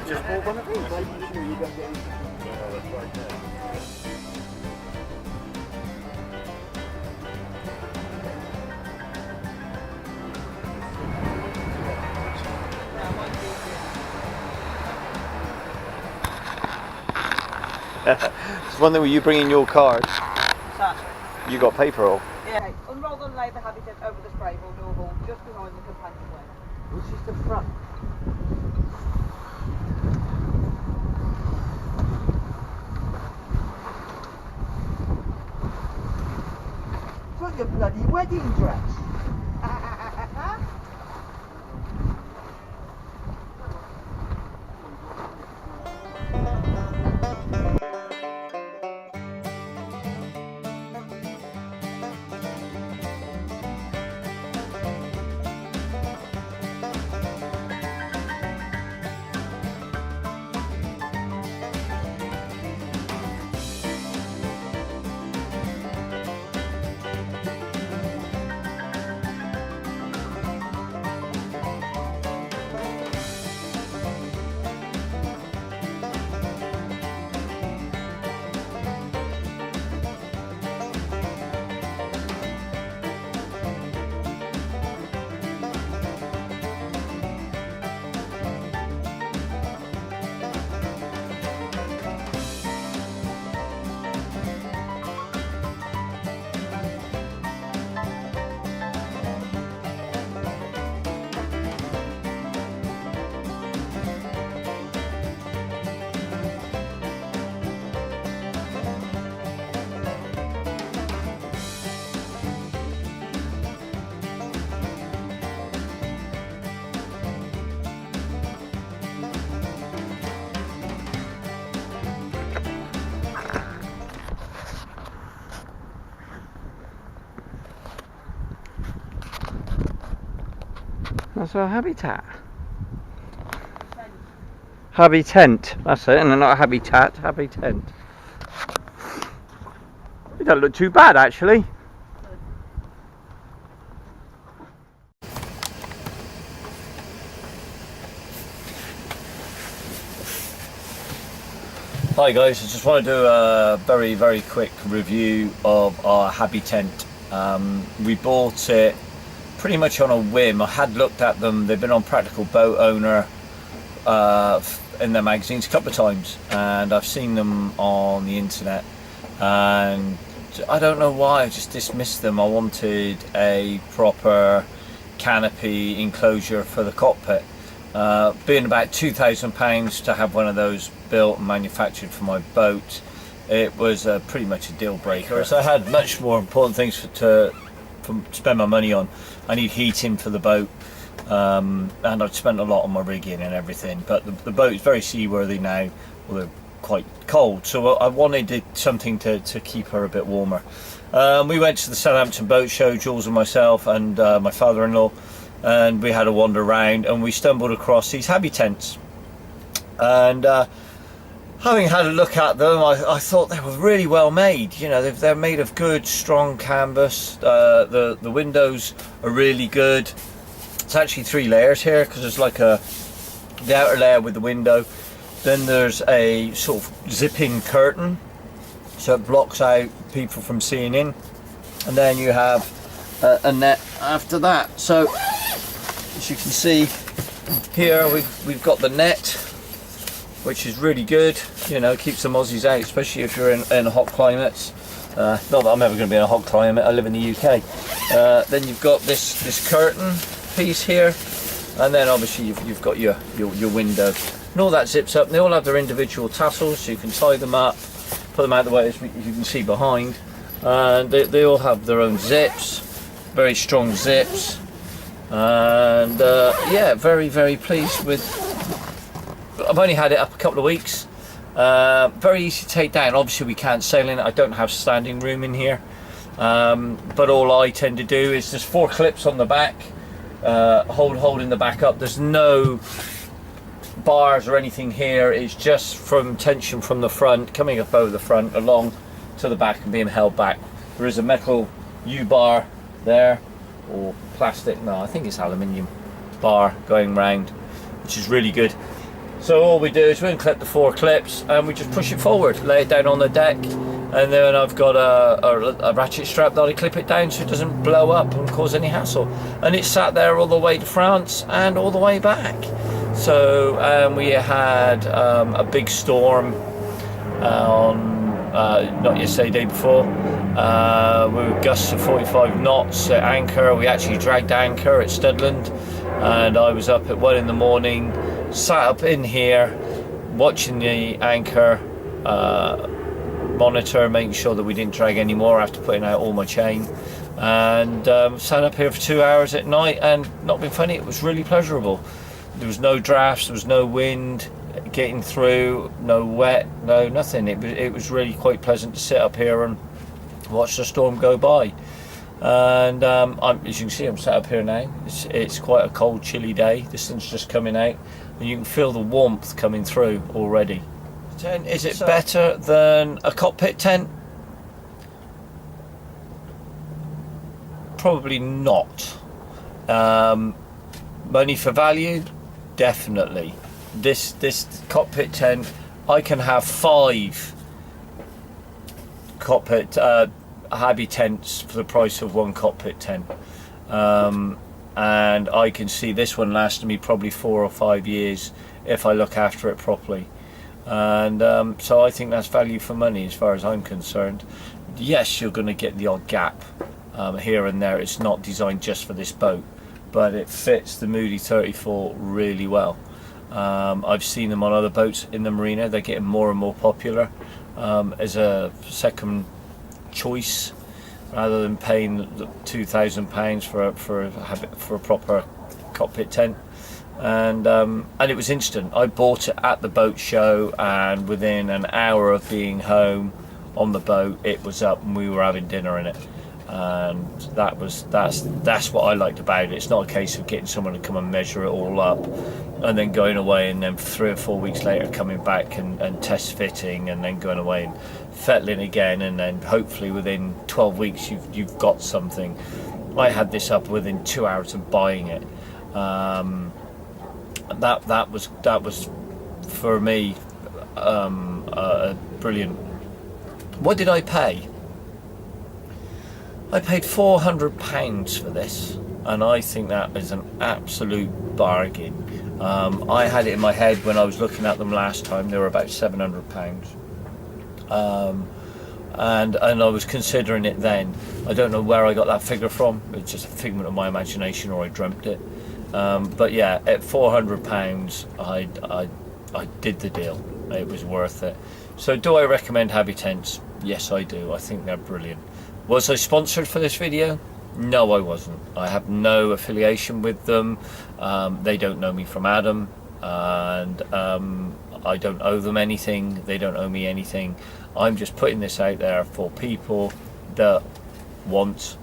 just bought one of these. Are you sure you don't get anything? Oh, that's right there. It's one thing where you bring in your card. Sorry. You got paper all. Yeah. Unroll the lay the Habitent over the spray ball door hole just behind the companionway. Which is the front? It's like a bloody wedding dress. That's our habitat. Habitent. That's it, and not a habitat. Habitent. It don't look too bad actually. Hi guys, I just want to do a very quick review of our Habitent. We bought it pretty much on a whim. I had looked at them, they've been on Practical Boat Owner in their magazines a couple of times, and I've seen them on the internet, and I don't know why I just dismissed them. I wanted a proper canopy enclosure for the cockpit. Being about £2,000 to have one of those built and manufactured for my boat, it was pretty much a deal breaker. So I had much more important things to spend my money on. I need heating for the boat, and I've spent a lot on my rigging and everything, but the boat is very seaworthy now, although quite cold, so I wanted something to keep her a bit warmer. We went to the Southampton boat show, Jules and myself and my father-in-law, and we had a wander around and we stumbled across these Habitents, and having had a look at them, I thought they were really well made. You know, they're made of good strong canvas. The windows are really good. It's actually 3 layers here, because there's like the outer layer with the window, then there's a sort of zip-in curtain so it blocks out people from seeing in, and then you have a net after that. So as you can see here, we've got the net, which is really good. You know, keeps the mozzies out, especially if you're in hot climates. Not that I'm ever going to be in a hot climate, I live in the UK. Then you've got this curtain piece here, and then obviously you've got your window, and all that zips up. And they all have their individual tassels, so you can tie them up, put them out the way, as you can see behind. And they all have their own zips, very strong zips, and yeah, very pleased with. I've only had it up a couple of weeks. Very easy to take down. Obviously we can't sail in it. I don't have standing room in here, but all I tend to do is there's 4 clips on the back, holding the back up. There's no bars or anything here. It's just from tension from the front, coming up over the front along to the back and being held back. There is a metal U-bar there, or plastic, no, I think it's aluminium bar going round, which is really good. So all we do is we unclip the 4 clips and we just push it forward, lay it down on the deck, and then I've got a ratchet strap that I clip it down so it doesn't blow up and cause any hassle. And it sat there all the way to France and all the way back. So we had a big storm on not yesterday, day before. We were gusts of 45 knots at anchor. We actually dragged anchor at Studland, and I was up at 1 in the morning, sat up in here watching the anchor monitor, making sure that we didn't drag any more after putting out all my chain, and sat up here for 2 hours at night, and not being funny, it was really pleasurable. There was no drafts, there was no wind getting through, no wet, no nothing. It was really quite pleasant to sit up here and watch the storm go by. And as you can see, I'm sat up here now. It's quite a cold, chilly day. The sun's just coming out and you can feel the warmth coming through already. Is it better than a cockpit tent? Probably not. Money for value? Definitely. This cockpit tent, I can have 5 cockpit Habitents for the price of 1 cockpit tent, and I can see this one lasting me probably 4 or 5 years if I look after it properly. And so I think that's value for money as far as I'm concerned. Yes, you're going to get the odd gap here and there. It's not designed just for this boat, but it fits the Moody 34 really well. I've seen them on other boats in the marina. They're getting more and more popular as a second choice rather than paying £2,000 for a proper cockpit tent. And it was instant. I bought it at the boat show, and within an hour of being home on the boat, it was up and we were having dinner in it. And that's what I liked about it. It's not a case of getting someone to come and measure it all up and then going away, and then 3 or 4 weeks later coming back and test fitting, and then going away and fettling again, and then hopefully within 12 weeks you've got something. I had this up within 2 hours of buying it. That was for me brilliant. What did I pay? I paid £400 for this, and I think that is an absolute bargain. I had it in my head when I was looking at them last time, they were about £700. And I was considering it then. I don't know where I got that figure from. It's just a figment of my imagination, or I dreamt it. But yeah, at £400, I did the deal. It was worth it. So do I recommend Habitents? Yes, I do. I think they're brilliant. Was I sponsored for this video? No, I wasn't. I have no affiliation with them. They don't know me from Adam, and I don't owe them anything. They don't owe me anything. I'm just putting this out there for people that want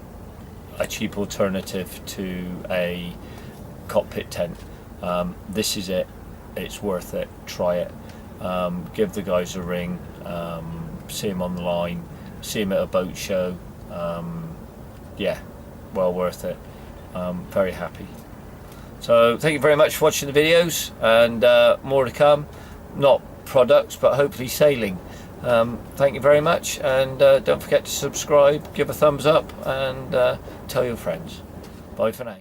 a cheap alternative to a cockpit tent. This is it. It's worth it. Try it. Give the guys a ring. See them on the line. See them at a boat show. Yeah, well worth it. Very happy. So thank you very much for watching the videos, and more to come. Not products, but hopefully sailing. Thank you very much, and don't forget to subscribe, give a thumbs up, and tell your friends. Bye for now.